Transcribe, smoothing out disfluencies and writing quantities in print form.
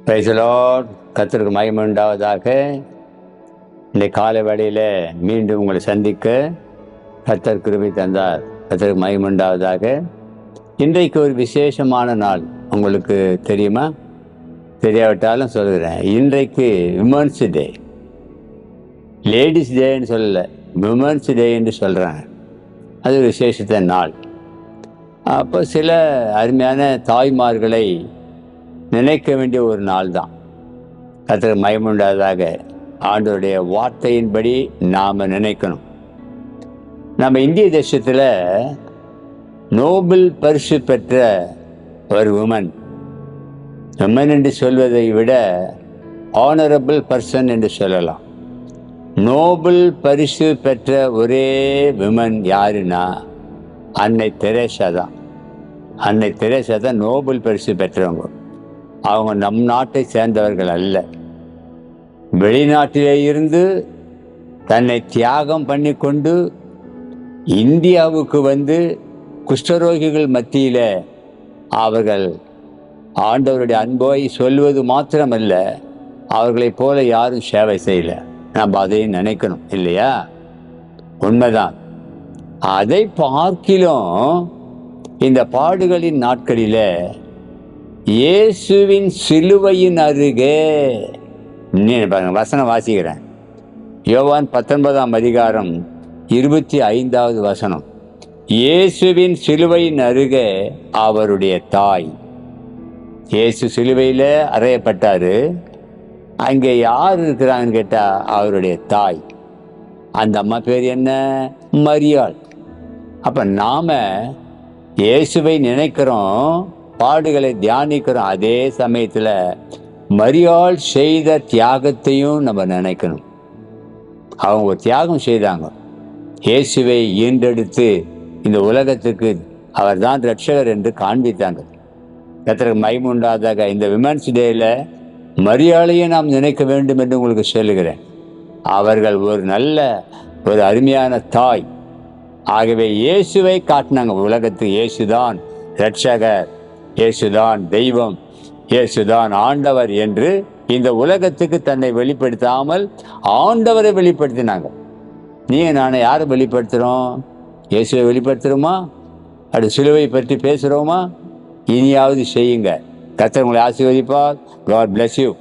Praise the Lord. கர்த்தருக்கு மகிமை உண்டாவதாக. இந்த காலை வேளையில் மீண்டும் உங்களை சந்திக்க கர்த்தர் கிருபை தந்தார். கர்த்தருக்கு மகிமை உண்டாவதாக. இன்றைக்கு ஒரு விசேஷமான நாள். உங்களுக்கு தெரியுமா? தெரியாவிட்டாலும் சொல்கிறேன். இன்றைக்கு விமன்ஸ் டே. லேடிஸ் டேன்னு சொல்லலை, விமன்ஸ் டே என்று சொல்கிறாங்க. அது ஒரு விசேஷத்த நாள். அப்போ சில அருமையான தாய்மார்களை நினைக்க வேண்டிய ஒரு நாள் தான். கர்த்தருக்கு மகிமை உண்டாவதாக. ஆண்டவருடைய வார்த்தையின்படி நாம் நினைக்கணும். நம்ம இந்திய தேசத்தில் நோபல் பரிசு பெற்ற ஒரு உமன் என்று சொல்வதை விட ஆனரபிள் பர்சன் என்று சொல்லலாம். நோபல் பரிசு பெற்ற ஒரே விமன் யாருன்னா அன்னை தெரேசா தான். அன்னை தெரேசா தான் நோபல் பரிசு பெற்றவங்க. அவங்க நம் நாட்டை சேர்ந்தவர்கள் அல்ல. வெளிநாட்டிலே இருந்து தன்னை தியாகம் பண்ணி கொண்டு இந்தியாவுக்கு வந்து குஷ்டரோகிகள் மத்தியில் அவர்கள் ஆண்டவருடைய அன்பை சொல்வது மாத்திரமல்ல, அவர்களைப் போல யாரும் சேவை செய்யலை. நம்ம அதையும் நினைக்கணும் இல்லையா? உண்மைதான். அதை பார்க்கிலும் இந்த பாடுகளின் நாட்களில் இயேசுவின் சிலுவையின் அருகே வசனம் வாசிக்கிறேன். யோவான் 19ஆம் அதிகாரம் 25வது வசனம். இயேசுவின் சிலுவையின் அருகே அவருடைய தாய். இயேசு சிலுவையில் அறையப்பட்டாரு. அங்கே யார் இருக்கிறாங்கன்னு கேட்டால் அவருடைய தாய். அந்த அம்மா பேர் என்ன? மரியாள். அப்போ நாம் இயேசுவை நினைக்கிறோம், பாடுகளை தியானிக்கிறோம். அதே சமயத்தில் மரியாள் செய்த தியாகத்தையும் நம்ம நினைக்கணும். அவங்க ஒரு தியாகம் செய்தாங்க. இயேசுவை ஈண்டெடுத்து இந்த உலகத்துக்கு அவர் தான் ரட்சகர் என்று காண்பித்தாங்க. கர்த்தருக்கு மகிமை உண்டாவதாக. இந்த விமன்ஸ் டேயில் மரியாளையை நாம் நினைக்க வேண்டும் என்று உங்களுக்கு சொல்லுகிறேன். அவர்கள் ஒரு நல்ல ஒரு அருமையான தாய். ஆகவே இயேசுவை காட்டினாங்க உலகத்துக்கு. இயேசுதான் ரட்சகர், இயேசுதான் தெய்வம், இயேசுதான் ஆண்டவர் என்று இந்த உலகத்துக்கு தன்னை வெளிப்படுத்தாமல் ஆண்டவரை வெளிப்படுத்தினாங்க. நீங்கள் நான் யாரை வெளிப்படுத்துகிறோம்? இயேசுவை வெளிப்படுத்துகிறோமா? அப்படி சிலுவை பற்றி பேசுகிறோமா? இனியாவது செய்யுங்க. கர்த்தர் உங்களை ஆசீர்வதிப்பார். God bless you.